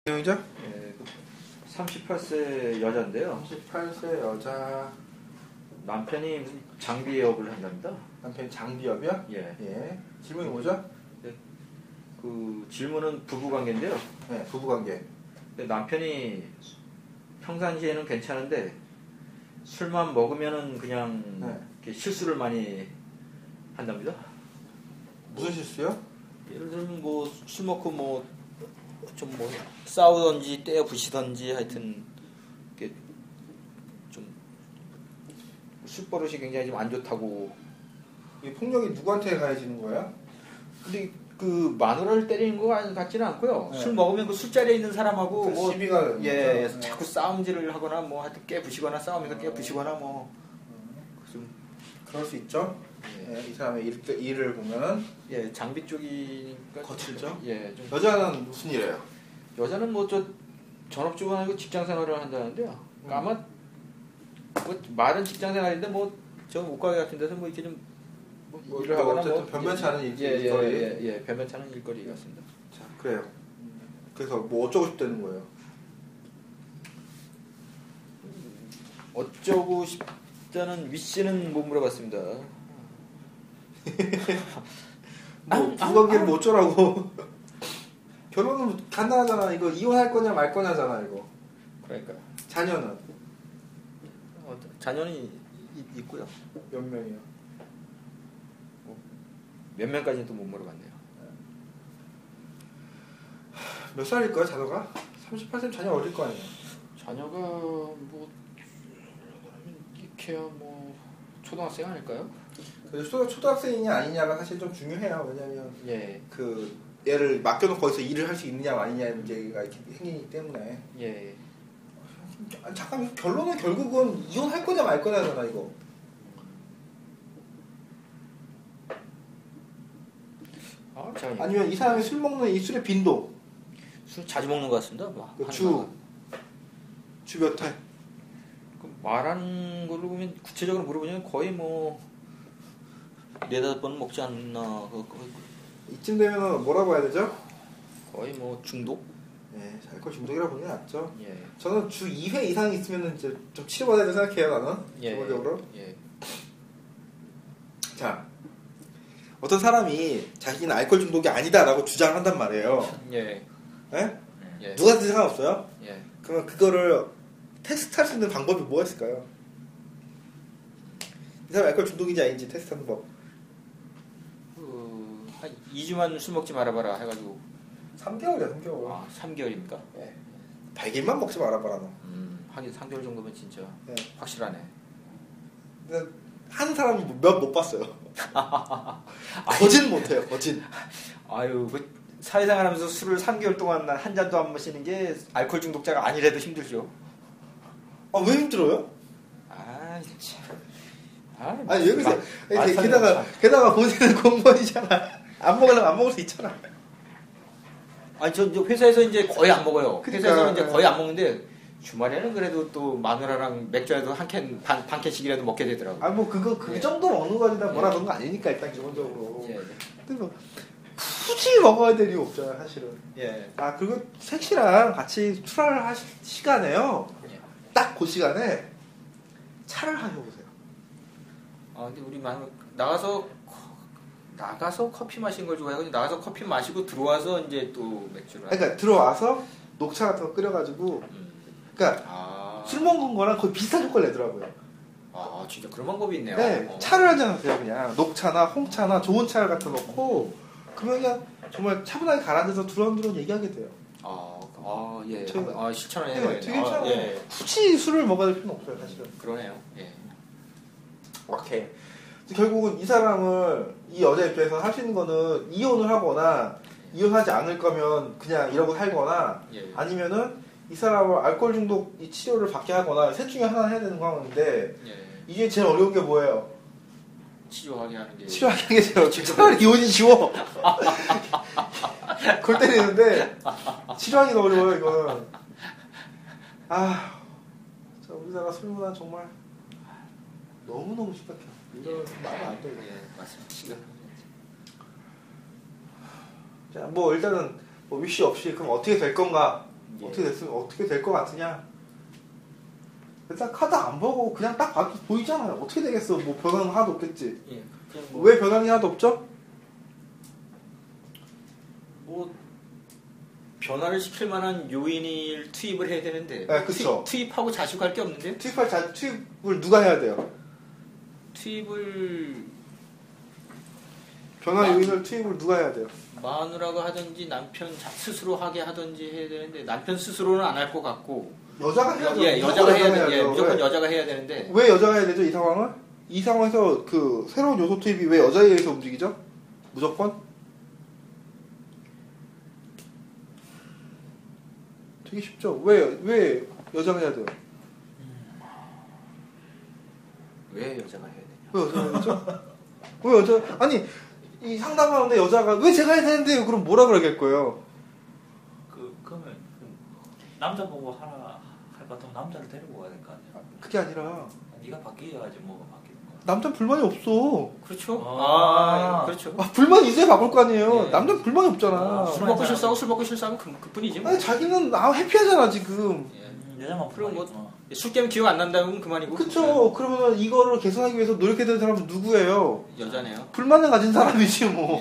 여자? 예, 38세 여자인데요. 38세 여자. 남편이 무슨 장비업을 한답니다. 남편이 장비업이야? 예. 예. 질문이 뭐죠? 그 질문은 부부관계인데요. 네, 부부관계. 남편이 평상시에는 괜찮은데 술만 먹으면은 그냥 네. 이렇게 실수를 많이 한답니다. 무슨 실수요? 예를 들면 뭐 술 먹고 뭐 좀 뭐 싸우던지 떼어 부시던지 하여튼 이렇게 좀 술버릇이 굉장히 좀 안 좋다고. 이 폭력이 누구한테 가해지는 거야? 근데 그 마누라를 때리는 거 같지는 않고요. 네. 술 먹으면 그 술자리에 있는 사람하고 그 뭐 시비가 예, 네. 자꾸 싸움질을 하거나 뭐 하여튼 깨부시거나 싸우면서 깨부시거나 뭐 좀 그럴 수 있죠. 예. 이 사람의 일을 보면은 예, 장비 쪽이니까 거칠죠? 예, 좀 여자는 무슨 일해요? 여자는 뭐 저 전업주부 아니고 직장 생활을 한다는데요. 아마 뭐 말은 직장 생활인데 뭐 저 옷가게 같은 데서 뭐 이렇게 좀 뭐 일을 하고 어쨌든 변변치 않은 일거리. 예, 변변치 않은 일거리 같습니다. 자, 그래요. 그래서 뭐 어쩌고 싶다는 거예요? 어쩌고 싶다는 위씨는 못 물어봤습니다. 뭐 부관계를 뭐 어쩌라고. 결혼은 간단하잖아. 이거 이혼할 거냐 말 거냐잖아 이거. 그러니까 자녀는 자녀는 있고요. 몇 명이요? 몇 명까지는 또 못 물어봤네요. 몇 살일까요 자녀가? 38세 자녀 어릴 거 아니에요? 자녀가 뭐 이케야 뭐 초등학생 아닐까요? 그래서 초등학생이냐 아니냐가 사실 좀 중요해요. 왜냐면 예, 그 얘를 맡겨놓고 거기서 일을 할 수 있느냐 아니냐의 문제가 이렇게 생기기 때문에. 예. 아니, 잠깐 결론은 결국은 이혼할 거냐 말 거냐잖아 이거. 자, 아니면 이 사람이 술 먹는 이 술의 빈도. 술 자주 먹는 것 같습니다. 뭐, 주 몇 회? 그 말하는 걸로 보면 구체적으로 물어보면 거의 뭐 네다섯 번 먹지 않나. 이쯤 되면 뭐라고 해야 되죠? 거의 뭐 중독? 네, 알코올 중독이라고 보는 게 낫죠. 예. 저는 주 2회 이상 있으면 이제 좀 치료받아야 된다고 생각해요, 나는. 예. 기본적으로. 예. 자, 어떤 사람이 자기는 알코올 중독이 아니다라고 주장한단 말이에요. 예. 예? 예. 누구한테 상관없어요? 예. 그러면 그거를 테스트할 수 있는 방법이 뭐가 있을까요? 이 사람 알코올 중독인지 아닌지 테스트하는 법. 한 2주만 술 먹지 말아봐라 해가지고 3개월이야, 3개월. 3개월입니까? 예. 100일만 먹지 말아봐라, 너. 하긴 3개월 정도면 진짜 예. 확실하네. 근데 한 사람이 몇 못 봤어요. 거진 못해요, 거진. 아유, 그 사회생활 하면서 술을 3개월 동안 한 잔도 안 마시는 게 알코올 중독자가 아니래도 힘들죠. 아, 왜 힘들어요? 아, 참. 아니, 여기서, 게다가 본인은 공무원이잖아. 안 먹으려면 안 먹을 수 있잖아. 아니, 저 회사에서 이제 거의 안 먹어요. 그러니까, 회사에서는 이제 거의 안 먹는데 주말에는 그래도 또 마누라랑 맥주라도 반 캔씩이라도 먹게 되더라고요. 아, 뭐, 그 예. 정도 먹는 거지. 나 뭐라 그런 거 아니니까, 일단 기본적으로. 예. 근데 뭐, 굳이 먹어야 될 이유 없잖아요, 사실은. 예. 아, 그리고 색시랑 같이 출하를 하실 시간에요. 예. 딱 그 시간에 차를 하셔보세요. 아, 근데 우리 나가서 커피 마시는 걸 좋아해가지고 나가서 커피 마시고 들어와서 이제 또 맥주를. 그러니까 들어와서 녹차 같은 거 끓여가지고, 그러니까 술 먹은 거랑 거의 비슷한 효과를 내더라고요. 아, 진짜 그런 방법이 있네요. 네, 차를 한잔 하세요, 그냥. 녹차나 홍차나 좋은 차를 갖다 놓고, 그러면 그냥 정말 차분하게 가라앉아서 두런두런 얘기하게 돼요. 예. 되게- 실천을 네, 해봐야겠네요. 되게 괜찮아요. 예. 굳이 술을 먹어야 될 필요는 없어요, 사실은. 그러네요. 예. 오케이. 결국은 이 사람을, 이 여자 입장에서 할 수 있는 거는 이혼을 하거나, 이혼하지 않을 거면 그냥 이러고 살거나, 예. 아니면은 이 사람을 알코올 중독 이 치료를 받게 하거나, 셋 중에 하나 해야 되는 상황인데, 예. 이게 제일 어려운 게 뭐예요? 치료하게 하는 게. 치료하게 하게 제일 차라리 이혼이 쉬워. 골 때리는데, 치료하기가 어려워요, 이건. 자, 우리나라 술 문화 정말 너무너무 심각해요. 이거 말이 안 돼. 예, 맞습니다. 자, 뭐 일단은 뭐 위시 없이 그럼 어떻게 될 건가? 예. 어떻게 될 것 같으냐? 일단 카드 안 보고 그냥 딱 봐도 보이잖아요. 어떻게 되겠어? 뭐 변화는 하나도 없겠지. 예. 왜 변화는 하나도 없죠? 뭐 변화를 시킬 만한 요인을 투입을 해야 되는데 네, 그쵸. 투입하고 자식할 게 없는데 투입을 누가 해야 돼요? 투입을 변화 요인을 투입을 누가 해야 돼요? 마누라가 하든지 남편 스스로 하게 하든지 해야 되는데 남편 스스로는 안 할 것 같고 여자가 해야죠. 예, 여자가 해야 돼. 예, 돼요. 무조건 왜? 여자가 해야 되는데 왜 여자가 해야 되죠? 이 상황을? 이 상황에서 그 새로운 요소 투입이 왜 여자에 의해서 움직이죠? 무조건? 되게 쉽죠. 왜 여자가 해야 돼요? 왜 여자가 해야 되냐? 왜 여자가 해야 되죠? 왜 여자? 아니 이 상담하는데 여자가 왜 제가 해야 되는데요? 그럼 뭐라 그러겠 거예요? 그러면 남자 보고 하라 할 것 같으면 남자를 데리고 가야 될 거 아니야? 그게 아니라 네가 바뀌어야지 뭐가 바뀌는 거야. 남자 불만이 없어. 그렇죠. 그렇죠. 불만 있어야 바꿀 거 아니에요. 예. 남자 불만이 없잖아. 술 먹고 실수하고 술 먹고 실수하면 그뿐이지 뭐. 아니 자기는 해피하잖아 지금. 예. 여자만 그럼 뭐 불만이 있구나. 술 깨면 기억 안 난다면 그만이고. 그쵸. 그러면 이거를 개선하기 위해서 노력해야 되는 사람은 누구예요? 여자네요. 불만을 가진 사람이지 뭐.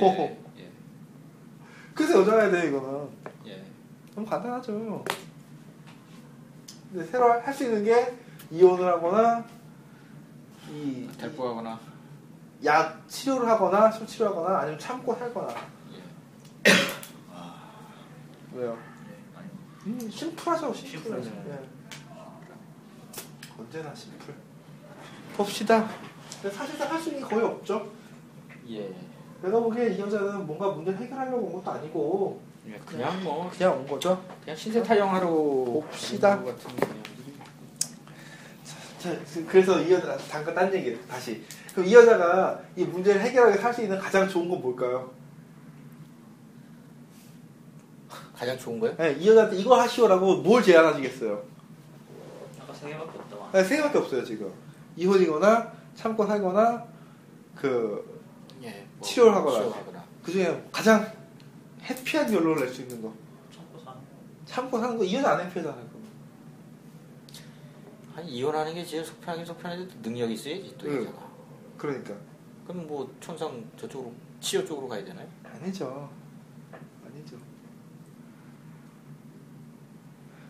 예. 예. 그래서 여자가 해야 돼 이거는. 예. 너무 간단하죠. 근데 새로 할 수 있는 게 이혼을 하거나 데리고 가거나. 약 치료를 하거나 술 치료하거나 아니면 참고 살거나. 예. 왜요? 아니, 심플하죠. 심플하죠. 예. 언제나 심플. 봅시다. 근데 사실상 할 수 있는 게 거의 없죠. 예. 내가 보기에 이 여자는 뭔가 문제를 해결하려고 온 것도 아니고 예. 그냥 뭐 그냥 온 거죠. 그냥 신세 타령하러 봅시다. 온 것 같은 그냥. 자, 그래서 이 여자 잠깐 딴 얘기예요. 다시. 그럼 이 여자가 이 문제를 해결하게 살 수 있는 가장 좋은 건 뭘까요? 가장 좋은 거요? 네, 이 여자한테 이거 하시오라고 뭘 제안하시겠어요? 아까 세 개밖에 없다. 네, 세 개밖에 없어요 지금. 이혼이거나 참고 살거나 그 예. 뭐 치료를 하거나. 치료하거나. 그 중에 가장 해피한 결론을 낼 수 있는 거. 참고 사는 거. 참고 사는 거 이 여자 안 해피하잖아요. 그러면. 아니 이혼하는 게 제일 속편하긴 속편한데 또 능력이 있어야지 또 응. 여자가. 그러니까. 그럼 뭐 천상 저쪽으로 치료 쪽으로 가야 되나요? 아니죠. 아니죠.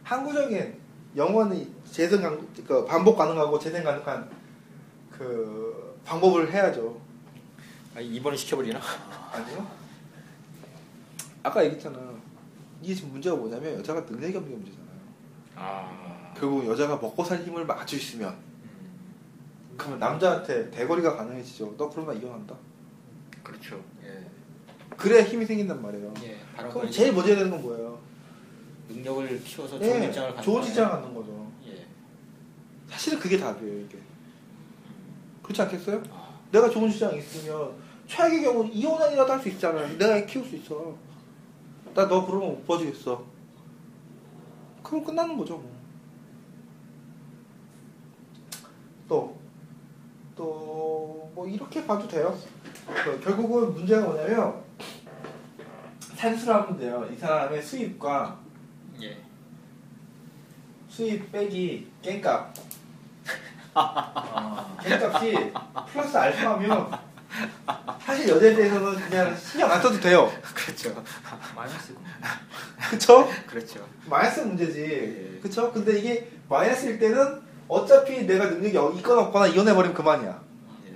항구적인 영원히 그 반복 가능하고 재생 가능한 그 방법을 해야죠. 아, 입원을 시켜버리나? 아니요? 아까 얘기했잖아. 이게 지금 문제가 뭐냐면 여자가 능력이 없는 게 문제잖아요. 아. 결국 여자가 먹고 살 힘을 마주 있으면 그러면 남자한테 대거리가 가능해지죠. 너 그러면 나 이혼한다. 그렇죠. 예. 그래야 힘이 생긴단 말이에요. 예. 바로 그럼 그 제일 먼저 해야 되는 건 뭐예요? 능력을 키워서 좋은 네, 직장을 갖는 좋은 거예요. 직장을 갖는 거죠. 예. 사실은 그게 답이에요, 이게. 그렇지 않겠어요? 내가 좋은 직장이 있으면 최악의 경우 이혼이라도 할 수 있잖아요. 내가 애 키울 수 있어. 나 너 그러면 못 봐주겠어. 그럼 끝나는 거죠, 뭐. 뭐 이렇게 봐도 돼요. 결국은 문제가 뭐냐면 산수를 하면 돼요. 이 사람의 수입과 예. 수입 빼기 깽값. 깽값이 플러스 알파면 사실 여자에 대해서는 그냥 신경 안 써도 돼요. 그렇죠. 마이너스. 그쵸? 그렇죠. 마이너스 문제지. 예. 그쵸? 근데 이게 마이너스일 때는 어차피 내가 능력이 있거나 없거나 이혼해버리면 그만이야. 예.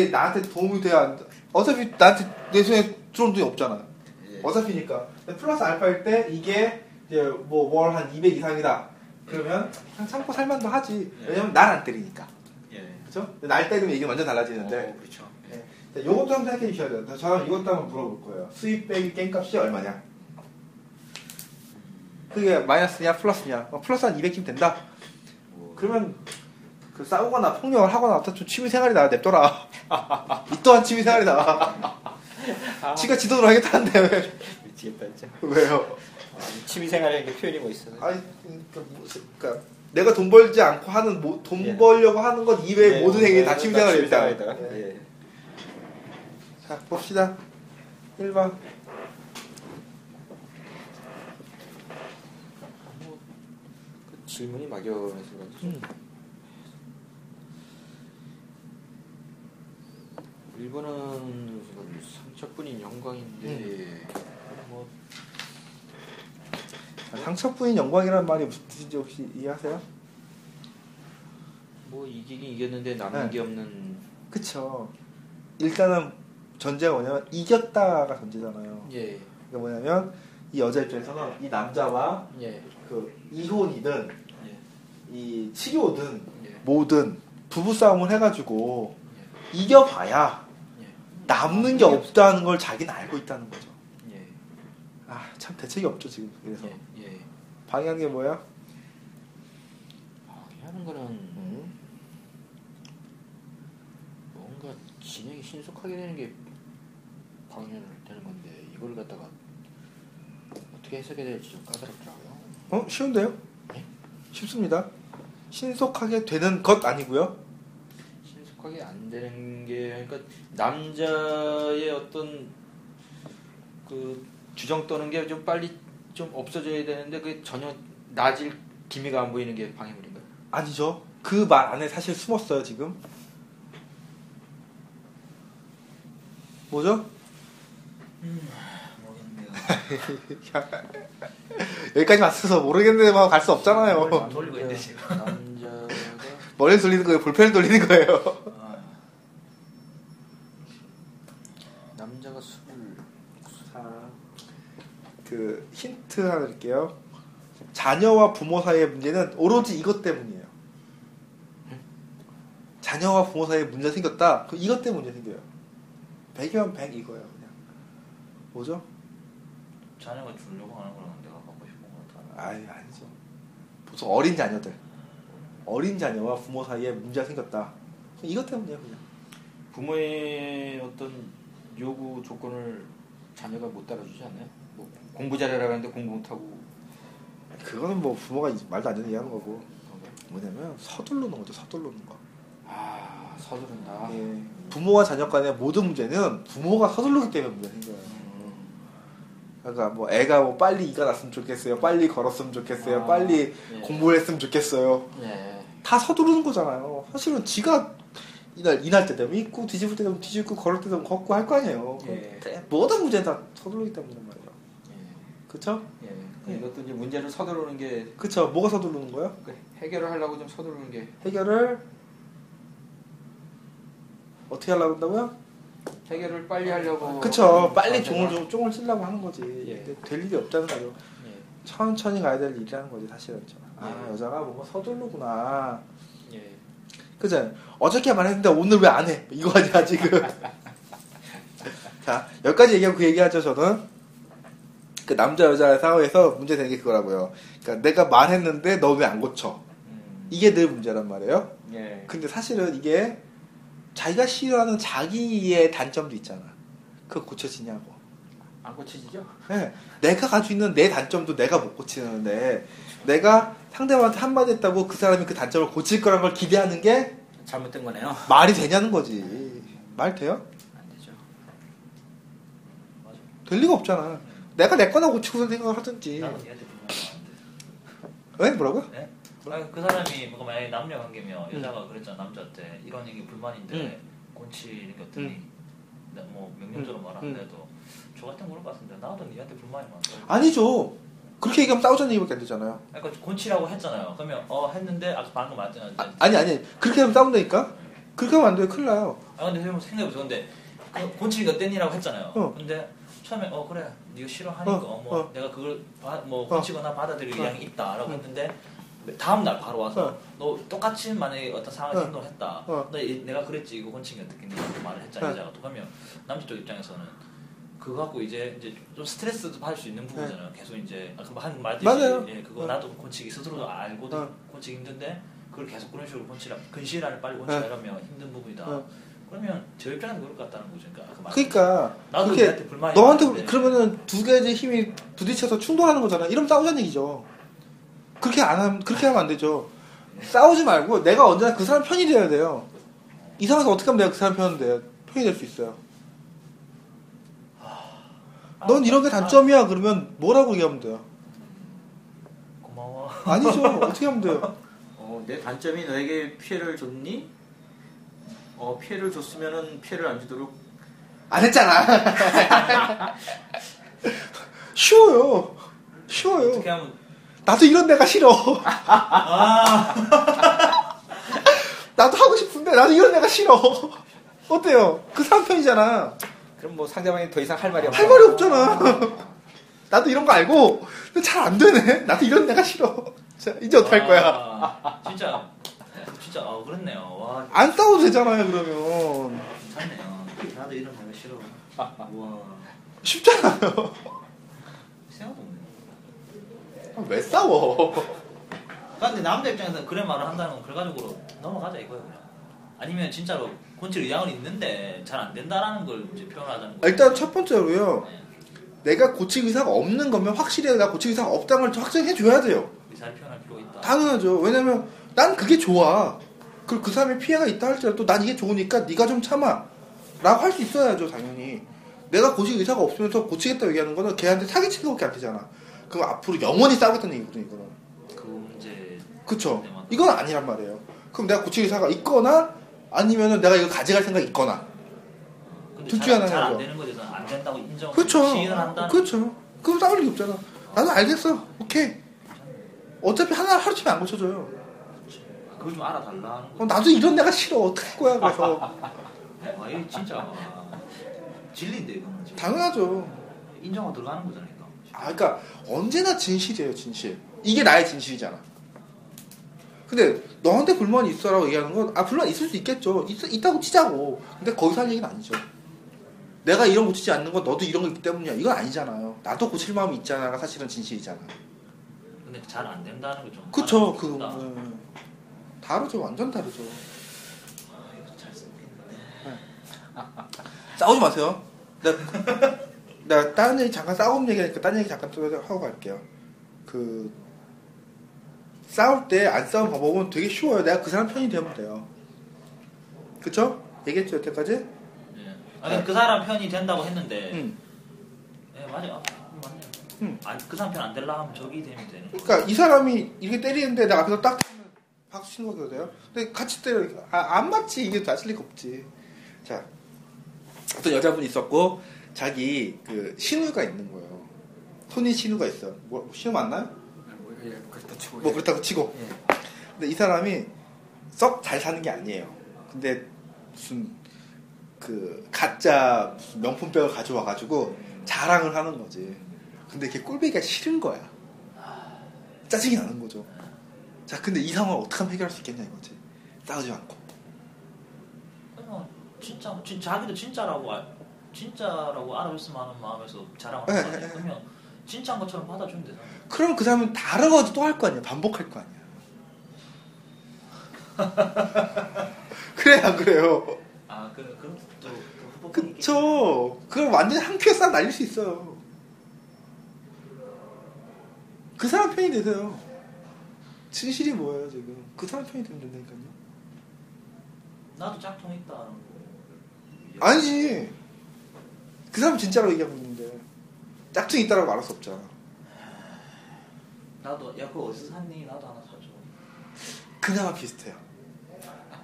나한테 도움이 돼야 안 돼. 어차피 나한테 내 손에 들어온 돈이 없잖아. 예. 어차피니까. 근데 플러스 알파일 때 이게 이제 뭐 월 한 200 이상이다. 그러면 그냥 참고 살만도 하지. 예. 왜냐면 날 안 때리니까. 예. 그쵸? 날 때리면 이게 완전 달라지는데. 그렇죠. 예. 자, 요것도 한번 생각해 주셔야 돼요. 저는 이것도 한번 물어볼 거예요. 수입 빼기 깽값이 얼마냐? 그게 마이너스냐 플러스냐? 플러스 한 200쯤 된다? 그러면 그 싸우거나 폭력을 하거나 어떤 취미생활이다 냅둬라. 이 또한 취미생활이다. 지가 지 돈으로 하겠다는데 왜? 미치겠다 진짜. 왜요? 취미생활에 표현이 뭐 있어? 아니 그러니까 내가 돈 벌지 않고 하는 돈 예. 벌려고 하는 것 이외의 예, 모든 행위 다 예, 취미생활이다. 취미생활이다. 예. 자 봅시다. 1번. 질문이 막연해서 그런지 일본은 상처뿐인 영광인데 뭐 상처뿐인 영광이라는 말이 무슨 뜻인지 혹시 이해하세요? 뭐 이기긴 이겼는데 남는 네. 게 없는. 그쵸. 일단은 전제가 뭐냐면 이겼다가 전제잖아요. 예. 그게 뭐냐면 이 여자 입장에서는 이 남자와 예. 그 이혼이든 예. 이 치료든 예. 뭐든 부부싸움을 해가지고 이겨봐야 예. 남는 게 없다는 걸 자기는 알고 있다는 거죠. 예. 아, 참 대책이 없죠 지금. 그래서 예. 예. 방해하는 게 뭐야? 하는 거는 뭔가 진행이 신속하게 되는 게 방해되는 건데 이걸 갖다가 어떻게 해석해야 될지 좀 까다롭더라고요. 쉬운데요? 네? 쉽습니다. 신속하게 되는 것 아니고요. 신속하게 안 되는 게 그러니까 남자의 어떤 그 주정 떠는 게 좀 빨리 좀 없어져야 되는데 그게 전혀 나질 기미가 안 보이는 게 방해물인가요? 아니죠. 그 말 안에 사실 숨었어요 지금. 뭐죠? 모르겠네요. 여기까지 왔어서 모르겠는데만 갈 수 없잖아요. 안 돌리고 있는데 지금. 남자가 머리를 돌리는 거예요? 볼펜을 돌리는 거예요? 남자가 술을 자, 그 힌트 하나 드릴게요. 자녀와 부모 사이의 문제는 오로지 이것 때문이에요. 자녀와 부모 사이에 문제 생겼다. 그 이것 때문에 문제 생겨요. 100이면 100 이거예요, 그냥. 뭐죠? 자녀가 주려고 하는 거랑 내가 갖고 싶은 거 같아. 아니, 아니죠. 보통 어린 자녀들. 어린 자녀와 부모 사이에 문제가 생겼다. 이것 때문이에요, 그냥. 부모의 어떤 요구 조건을 자녀가 못 따라주지 않나요? 뭐 공부 잘해라 하는데 공부 못하고 그거는 뭐 부모가 말도 안 되는 얘기하는 거고. 그런가요? 뭐냐면 서두르는 거죠, 서두르는 거. 아 서두른다. 예. 부모와 자녀 간의 모든 문제는 부모가 서두르기 때문에 문제가 생겨요. 그러니까 뭐 애가 뭐 빨리 이가 났으면 좋겠어요. 빨리 걸었으면 좋겠어요. 아, 빨리 예. 공부를 했으면 좋겠어요. 예. 다 서두르는 거잖아요. 사실은 지가 이날 때 되면 있고 뒤집을 때 되면 뒤집고 걸을 때 되면 걷고 할 거 아니에요. 예. 모든 문제는 다 서두르기 때문에 말이에요. 예. 그쵸? 예. 이것도 이제 문제를 서두르는 게 그쵸? 뭐가 서두르는 거예요? 그 해결을 하려고 좀 서두르는 게 해결을 어떻게 하려고 한다고요? 해결을 빨리 하려고. 그쵸? 빨리 자세가. 종을 찌려고 하는 거지. 예. 근데 될 일이 없다는 거죠. 예. 천천히 가야 될 일이라는 거지 사실은. 아, 예. 여자가 뭔가 서두르구나. 예. 그죠? 어저께 말했는데 오늘 왜 안 해? 이거 아니야 지금. 자, 여기까지 얘기하고 그 얘기하죠. 저는 그 남자 여자 사이에서 문제 되는 게 그거라고요. 그러니까 내가 말했는데 너 왜 안 고쳐? 이게 늘 문제란 말이에요. 예. 근데 사실은 이게 자기가 싫어하는 자기의 단점도 있잖아. 그거 고쳐지냐고. 안 고쳐지죠? 네. 내가 가지고 있는 내 단점도 내가 못 고치는데 내가 상대방한테 한마디 했다고 그 사람이 그 단점을 고칠 거란 걸 기대하는 게 잘못된 거네요. 말이 되냐는 거지. 말 돼요? 안 되죠. 맞아. 될 리가 없잖아. 내가 내 거나 고치고 생각을 하든지. 나도 얘한테 불만이 왜? 뭐라고요? 네? 아니, 그 사람이 뭔가 만약에 남녀 관계면 여자가 그랬잖아 남자한테 이런 얘기 불만인데 곤치는 게 어떠니? 뭐 명령적으로 말하는데도 저 같은 그럴 것 같은데 나도 니한테 불만이 많다. 아니죠. 그렇게 얘기하면 싸우자는 얘기밖에 안 되잖아요. 그러니까 곤치라고 했잖아요. 그러면 했는데 아까 방금 말했잖아요. 아니. 그렇게 하면 싸운다니까? 그렇게 하면 안 돼요. 큰일 나요. 근데 생각해보세요. 근데 곤치가 땐이라고 했잖아요. 어. 근데 처음에 그래 네가 싫어하니까 내가 그걸 곤치거나 받아들일 의향이 있다라고 했는데 다음 날 바로 와서 너 똑같이 만약에 어떤 상황에서 행동을 했다. 내가 그랬지 이거 곤치가 어떻겠니? 이렇게 말을 했잖아 여자가. 또 그러면 남자 쪽 입장에서는 그거 갖고 이제 좀 스트레스도 받을 수 있는 부분이잖아요. 계속 이제 한 말듯이 맞아요. 예, 그거 나도 곤치기 스스로도 알고도 곤치기 힘든데 그걸 계속 그런 식으로 근시일하를 빨리 곤치라 이러면 힘든 부분이다. 그러면 저 입장에서 그럴 것 같다는 거죠. 그러니까 나도 그게 얘한테 불만이 너한테 많은데. 그러면은 두 가지 힘이 부딪혀서 충돌하는 거잖아. 이러면 싸우자는 얘기죠. 그렇게 하면 안 되죠. 싸우지 말고 내가 언제나 그 사람 편이 돼야 돼요. 이 상황에서 어떻게 하면 내가 그 사람 편이 될 수 있어요. 넌 이런 게 단점이야. 그러면 뭐라고 얘기하면 돼요? 고마워. 아니죠. 어떻게 하면 돼요? 내 단점이 너에게 피해를 줬니? 피해를 줬으면은 피해를 안 주도록 안 했잖아. 쉬워요. 어떻게 하면 나도 이런 데가 싫어. 나도 하고 싶은데 나도 이런 데가 싫어. 어때요? 그 사람 편이잖아. 그럼 뭐 상대방이 더 이상 할 말이 없어. 할 말이 없잖아. 나도 이런 거 알고 잘 안 되네. 나도 이런 데가 싫어. 자, 이제 어떡할 거야? 진짜 그렇네요. 와, 안 싸워도 되잖아요, 그러면. 괜찮네요. 나도 이런 데가 싫어. 우와, 쉽잖아요. 생각도 없네. 왜 싸워? 근데 남자 입장에서 그런 말을 한다는 건 결과적으로 넘어가자 이거예요. 그냥. 아니면 진짜로 곤칠 의향은 있는데 잘 안 된다라는 걸 이제 표현하자는 거예요. 일단 첫 번째로요. 네. 내가 고칠 의사가 없는 거면 확실히 내가 고칠 의사가 없다는 걸 확정해줘야 돼요. 의사를 표현할 필요가 있다. 당연하죠. 왜냐면 난 그게 좋아. 그리고 그 사람의 피해가 있다 할지라도 난 이게 좋으니까 네가 좀 참아 라고 할 수 있어야죠. 당연히. 내가 고칠 의사가 없으면서 고치겠다고 얘기하는 거는 걔한테 사기치는 것밖에 안 되잖아. 그럼 앞으로 영원히 싸우겠다는 얘기거든 이거는. 그 문제. 그쵸. 이건 아니란 말이에요. 그럼 내가 고칠 의사가 있거나 아니면은 내가 이거 가져갈 생각이 있거나 둘 중에 하나는 잘안 거죠. 되는 거에 대해서는 안 된다고 인정. 그쵸. 시인을 한다는. 그쵸. 그럼 싸울 일이 없잖아. 나도 알겠어. 오케이. 어차피 하루 종일 안 고쳐줘요. 그걸 좀 알아달라는 거. 나도 이런 데가 싫어. 어떡할 거야. 그래서. 와, 이게 진짜 진리인데 이거는 지금. 당연하죠. 인정하고 들어가는 거잖아요. 이거. 그러니까 언제나 진실이에요. 진실. 이게 나의 진실이잖아. 근데 너한테 불만이 있어라고 얘기하는 건 불만 있을 수 있겠죠. 있다고 치자고. 근데 거기서 할 얘기는 아니죠. 내가 이런 거 고치지 않는 건 너도 이런 거 있기 때문이야. 이건 아니잖아요. 나도 고칠 마음이 있잖아가 사실은 진실이잖아. 근데 잘 안 된다는 거 좀. 그쵸. 다르죠. 완전 다르죠. 이거 잘 쓰겠는데. 싸우지 마세요. 내가 다른 얘기 잠깐 싸움 얘기하니까 다른 얘기 잠깐 또 하고 갈게요. 싸울 때 안 싸운 방법은 되게 쉬워요. 내가 그 사람 편이 되면 돼요. 그쵸? 얘기했죠 여태까지? 네. 아니 그 사람 편이 된다고 했는데. 네 맞아요. 맞네요. 그 사람 편 안 될라 하면 저기 되면 되는. 그러니까 이 사람이 이렇게 때리는데 내가 앞에서 딱 때리면 박수 치는 거도 돼요. 근데 같이 때려 안 맞지. 이게 맞을 리가 없지. 자, 어떤 여자분이 있었고 자기 그 신우가 있는 거예요. 혼인 신우가 있어. 뭐 신우 맞나요? 그렇다 치고. 뭐 그렇다고 치고. 예. 근데 이 사람이 썩 잘 사는 게 아니에요. 근데 무슨 그 가짜 무슨 명품백을 가져와가지고 자랑을 하는 거지. 근데 걔 꼴보기가 싫은 거야. 짜증이 나는 거죠. 자, 근데 이 상황을 어떻게 하면 해결할 수 있겠냐 이거지. 싸우지 않고. 그냥 진짜 자기도 진짜라고 알아줬으면 하는 마음에서 자랑을 네, 하는 네, 거지. 네. 그러면 진짜인 것처럼 받아주면 되잖아. 그럼 그 사람은 다른 거지 또 할 거 아니야. 반복할 거 아니야. 그래 안 그래요? 그럼 또 후보군이 그쵸. 그럼 완전히 한 큐에 싹 날릴 수 있어요. 그 사람 편이 되세요. 진실이 뭐예요 지금? 그 사람 편이 되면 된다니까요. 나도 짝퉁 있다는 거. 아니지. 그 사람 진짜로 얘기하고 있는데 짝퉁 있다라고 말할 수 없잖아. 나도 야 그거 어디서 샀니? 나도 하나 사줘. 그나마 비슷해요.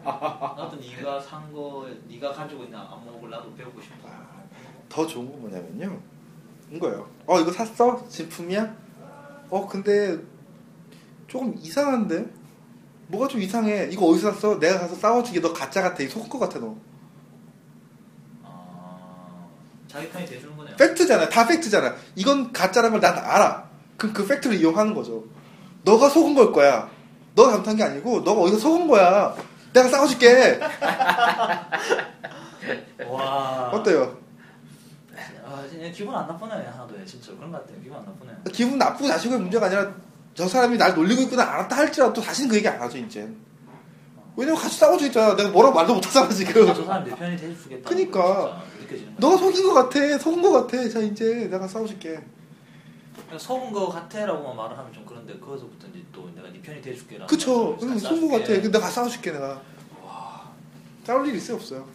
나도 네가 산 거 네가 가지고 있는 안목을 나도 배우고 싶어. 더 좋은 건 뭐냐면요. 이거예요. 이거 샀어? 진품이야? 근데 조금 이상한데? 뭐가 좀 이상해. 이거 어디서 샀어? 내가 가서 싸워주게. 너 가짜 같아. 속은 거 같아 너. 자기 편이 돼주는 거네요. 팩트잖아. 다 팩트잖아. 이건 가짜라는 걸 난 알아. 그럼 그 팩트를 이용하는 거죠. 너가 속은 걸 거야. 너가 잘못한 게 아니고 너가 어디서 속은 거야. 내가 싸워줄게. 와. 어때요? 진짜 기분 안 나쁘네 하나도. 진짜 그런 것 같아요. 기분 안 나쁘네. 기분 나쁘고 자식의 문제가 아니라 저 사람이 날 놀리고 있구나 알았다 할지라도 다시는 그 얘기 안 하죠 이제. 왜냐면 같이 싸워줘 있잖아. 내가 뭐라고 말도 못하잖아 지금. 저 사람 내 편이 돼주겠다. 그니까. 느껴지는 너가 속인 것 같아. 속은 것 같아. 자 이제 내가 싸워줄게. 속은 거 같아라고만 말을 하면 좀 그런데 거기서부터 이제 또 내가 네 편이 돼줄게라. 그쵸. 속은 것 같아. 근데 내가 싸워줄게 내가. 와. 싸울 일 있어요 없어요?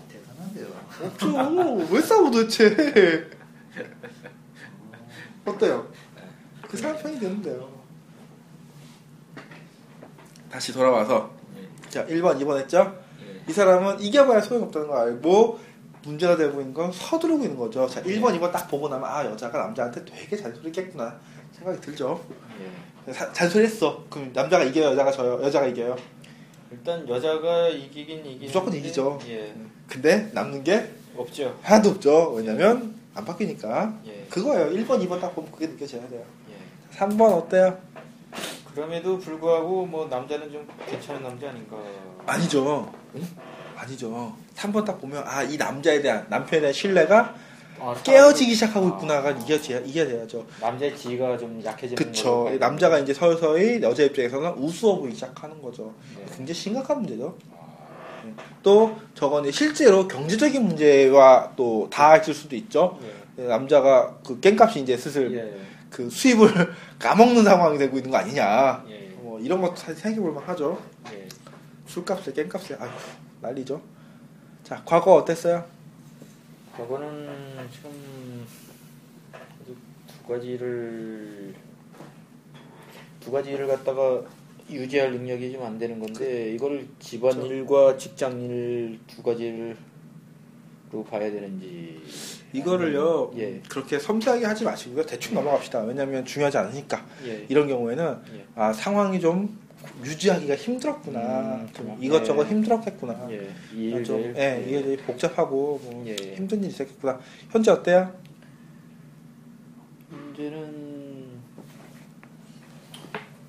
대단한데요. 없죠. 왜 싸워 도대체. 어때요? 그 사람 편이 되는데요. 다시 돌아와서 예. 자 1번 2번 했죠? 예. 이 사람은 이겨봐야 소용없다는 걸 알고 문제가 되고 있는 건 서두르고 있는 거죠. 자 1번 2번 딱 보고 나면 아 여자가 남자한테 되게 잔소리했구나 생각이 들죠. 예. 잔소리했어. 그럼 남자가 이겨요 여자가 져요? 여자가 이겨요? 일단 여자가 이기긴 무조건 이기죠. 예. 근데 남는 게 없죠. 하나도 없죠. 왜냐면 안 바뀌니까. 예. 그거예요. 1번 2번 딱 보면 그게 느껴져야 돼요. 예. 3번 어때요? 그럼에도 불구하고 뭐 남자는 좀 괜찮은 남자 아닌가. 아니죠. 아니죠. 3번 딱 보면 아 이 남자에 대한 남편에 대한 신뢰가 깨어지기 시작하고 있구나가 이겨져야죠. 남자의 지위가 좀 약해지는 그쵸. 걸로 남자가 이제 서서히 여자 입장에서는 우스워 보이기 시작하는 거죠. 네. 굉장히 심각한 문제죠. 또 저거는 실제로 경제적인 문제와 또 닿아질 수도 있죠. 예. 남자가 그 깽값이 이제 슬슬 예. 그 수입을 까먹는 상황이 되고 있는 거 아니냐. 예. 뭐 이런 것도 사실 생각해볼 만하죠. 예. 술값에 깽값에 아휴 난리죠. 자 과거 어땠어요? 과거는 지금 두 가지를 갖다가 유지할 능력이 좀 안 되는 건데 이걸 집안일과 직장일 두 가지로 봐야 되는지 이거를요 예. 그렇게 섬세하게 하지 마시고요 대충 넘어갑시다. 왜냐하면 중요하지 않으니까. 예. 이런 경우에는 예. 아 상황이 좀 유지하기가 힘들었구나. 좀 이것저것 예. 힘들었겠구나. 예. 이게 되게 복잡하고 뭐 예. 힘든 일이 있었겠구나. 현재 어때요? 문제는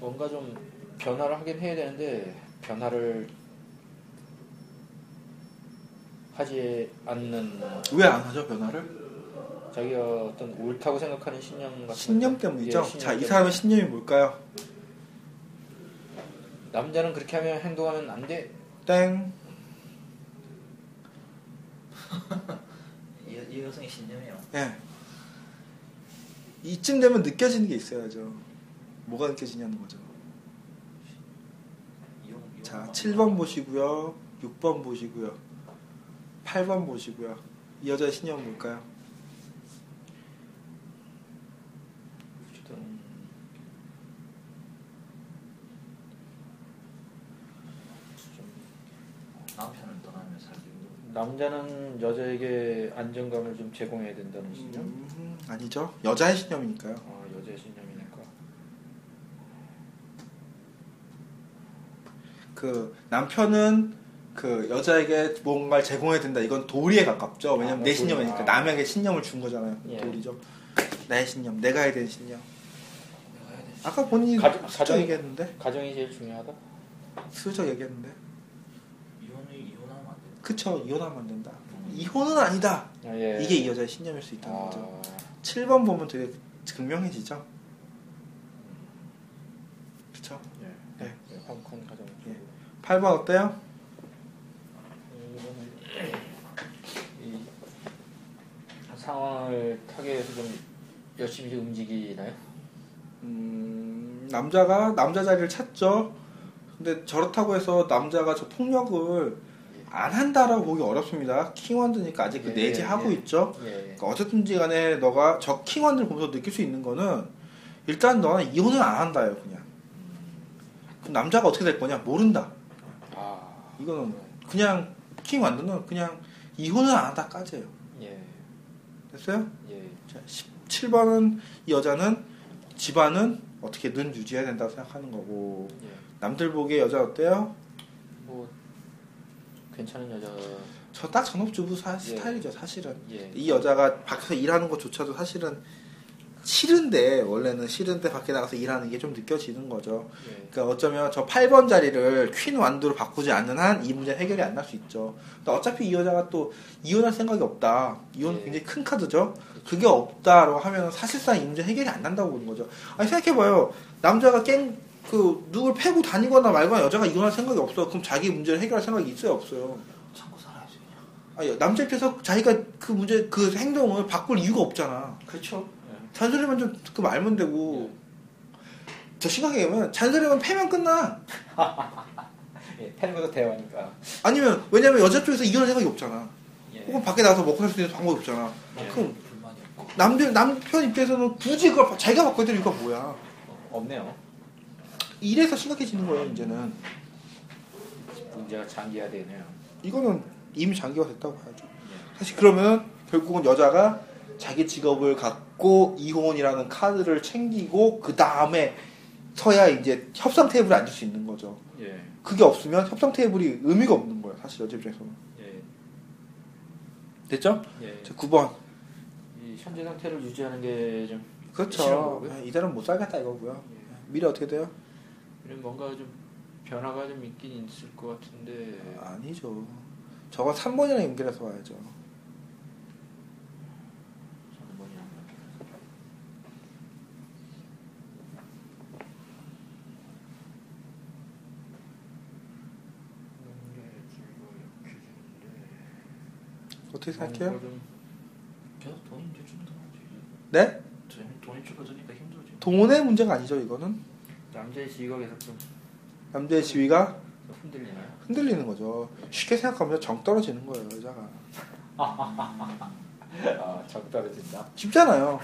뭔가 좀 변화를 하긴 해야 되는데 변화를 하지 않는 왜 안 하죠 변화를? 자기가 어떤 옳다고 생각하는 신념 같은 신념 거. 때문이죠. 예, 신념 자 이 때문에. 사람의 신념이 뭘까요? 남자는 그렇게 하면 행동하면 안 돼. 땡. 이 여성의 신념이요. 예. 이쯤 되면 느껴지는 게 있어야죠. 뭐가 느껴지냐는 거죠. 자 7번 보시고요. 6번 보시고요. 8번 보시고요. 이 여자의 신념은 뭘까요? 남편을 떠나면 살기 힘들고. 남자는 여자에게 안정감을 좀 제공해야 된다는 신념. 아니죠. 여자의 신념이니까요. 여자의 신념이니까. 그 남편은 그 여자에게 뭔가를 제공해야 된다. 이건 도리에 가깝죠. 왜냐면 내 도리. 신념이니까 남에게 신념을 준 거잖아요. 예. 도리죠. 나의 신념, 내가 해야 되는 신념. 아까 본인이 슬쩍 얘기했는데, 가정이 제일 중요하다. 슬쩍 얘기했는데, 이혼하면 안 돼. 그쵸? 이혼하면 안 된다. 이혼은 아니다. 예. 이게 이 여자의 신념일 수 있다는 거죠. 7번 보면 되게 극명해지죠. 그쵸? 예. 네. 홍콩 가정. 예. 8번 어때요? 이 상황을 타개해서 좀 열심히 좀 움직이나요? 남자가 남자 자리를 찾죠. 근데 저렇다고 해서 남자가 저 폭력을 안 한다라고 보기 어렵습니다. 킹원드니까 아직 그 예, 내재하고 예. 있죠. 예. 그러니까 어쨌든지 간에 너가 저 킹원드를 보면서 느낄 수 있는 거는 일단 너는 이혼을 안 한다요. 그냥. 그럼 남자가 어떻게 될 거냐? 모른다. 이거는 그냥 킹원드는 그냥 이혼을 안 한다까지예요. 예. 됐어요? 예. 자, 17번은 이 여자는 집안은 어떻게든 유지해야 된다고 생각하는 거고 예. 남들 보기에 여자 어때요? 뭐 괜찮은 여자. 저 딱 전업주부 예. 스타일이죠 사실은. 예. 이 여자가 밖에서 일하는 것조차도 사실은 싫은데 원래는 싫은데 밖에 나가서 일하는 게 좀 느껴지는 거죠. 예. 그러니까 어쩌면 저 8번 자리를 퀸 완두로 바꾸지 않는 한 이 문제 해결이 안 날 수 있죠. 근데 어차피 이 여자가 또 이혼할 생각이 없다. 이혼 예. 굉장히 큰 카드죠. 그게 없다라고 하면 사실상 이 문제 해결이 안 난다고 보는 거죠. 아니 생각해봐요. 남자가 누굴 패고 다니거나 말거나 여자가 이혼할 생각이 없어. 그럼 자기 문제를 해결할 생각이 있어요, 없어요? 참고 살아야지 그냥. 아니 남자 입장에서 자기가 그 문제 그 행동을 바꿀 이유가 없잖아. 그렇죠. 잔소리만 좀 듣고 말면 되고. 저 심하게 보면 잔소리만 패면 끝나. 예. 패는 것도 대화니까. 아니면 왜냐면 여자 쪽에서 이혼할 생각이 없잖아. 예. 혹은 밖에 나가서 먹고 살 수 있는 방법이 없잖아. 예. 그럼 불만이 없고. 남편 입장에서는 굳이 그걸 자기가 바꿔야 될 이유가 뭐야? 없네요. 이래서 심각해지는 거예요 이제는. 문제가 장기화되네요. 이거는 이미 장기화 됐다고 봐야죠. 사실 그러면 결국은 여자가 자기 직업을 갖고 이혼이라는 카드를 챙기고 그 다음에 서야 이제 협상 테이블에 앉을 수 있는 거죠. 예. 그게 없으면 협상 테이블이 의미가 없는 거예요. 사실 여자 입장에서는. 예. 됐죠? 예. 자, 9번. 이 현재 상태를 유지하는 게 좀 싫은 그렇죠. 거고요. 이대로는 못 살겠다 이거고요. 미래 어떻게 돼요? 이런 뭔가 좀 변화가 좀 있긴 있을 것 같은데. 아니죠. 저거 3번이랑 연결해서 와야죠. 어떻게 생각해요? 계속 돈이 이제 좀 들어오지. 네? 돈이 줄어드니까 힘들지. 돈의 문제가 아니죠 이거는. 남자의 지위가 계속 좀 남자의 지위가 흔들리나요? 흔들리는 거죠. 쉽게 생각하면 정 떨어지는 거예요 여자가. 정 떨어진다. 쉽잖아요.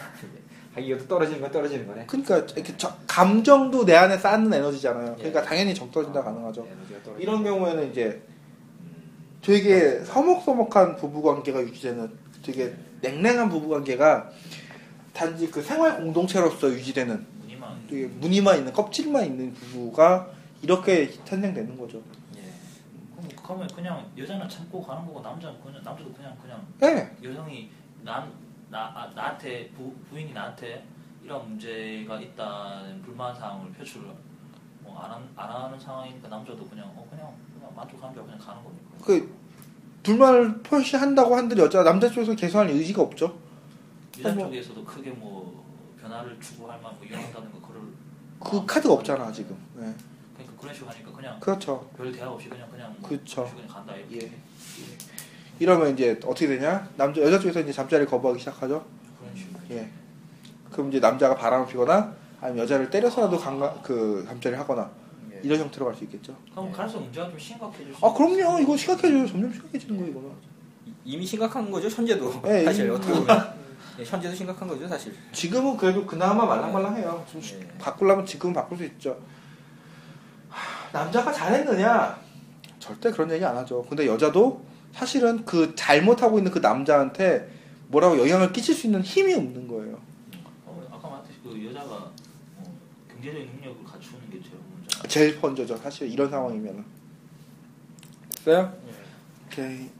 이것도 떨어지는 건 떨어지는 거네. 그러니까 이렇게 감정도 내 안에 쌓는 에너지잖아요. 그러니까 예. 당연히 정 떨어진다 가능하죠. 에너지가 떨어지는 이런 경우에는 이제 되게 서먹서먹한 부부관계가 유지되는 되게 냉랭한 부부관계가 단지 그 생활 공동체로서 유지되는 무늬만. 되게 무늬만 있는 껍질만 있는 부부가 이렇게 탄생되는 거죠. 예. 그러면 그냥 여자는 참고 가는 거고 남자도 그냥 네. 여성이 나한테 부인이 나한테 이런 문제가 있다는 불만 사항을 표출을 안 하는 상황이니까 남자도 그냥 만족하는 줄 알고 그냥 가는 겁니까? 그 불만을 표시한다고 한들 남자 쪽에서 개선할 의지가 없죠. 여자 쪽에서도 크게 변화를 추구할 만큼 이혼한다는 거 그럴 그 카드가 없잖아 지금. 네. 그러니까 그런 식으로 하니까 그냥 그렇죠. 별 대화 없이 그냥 그쵸. 그냥 간다 이렇게. 예. 이러면 이제 어떻게 되냐? 여자 쪽에서 이제 잠자리를 거부하기 시작하죠. 그런 식으로. 예. 그럼 이제 남자가 바람을 피거나 아니면 여자를 때려서라도 잠자리를 하거나 예. 이런 형태로 갈 수 있겠죠. 그럼 갈수록 문제가 좀 심각해질 수. 아 그럼요. 이거 심각해져요. 점점 심각해지는 거예요 이거는. 이미 심각한 거죠 현재도. 예, 사실 이미 어떻게 보면 예, 현재도 심각한 거죠 사실. 지금은 그래도 그나마 말랑말랑해요. 좀 예. 바꾸려면 지금은 바꿀 수 있죠. 남자가 잘했느냐? 절대 그런 얘기 안 하죠. 근데 여자도 사실은 그 잘못하고 있는 그 남자한테 뭐라고 영향을 끼칠 수 있는 힘이 없는 거예요. 아까 말했듯이 그 여자가 경제적인 능력을 갖추는 게 제일 문제가. 제일 먼저죠. 사실 이런 상황이면은. 됐어요? 예. 오케이.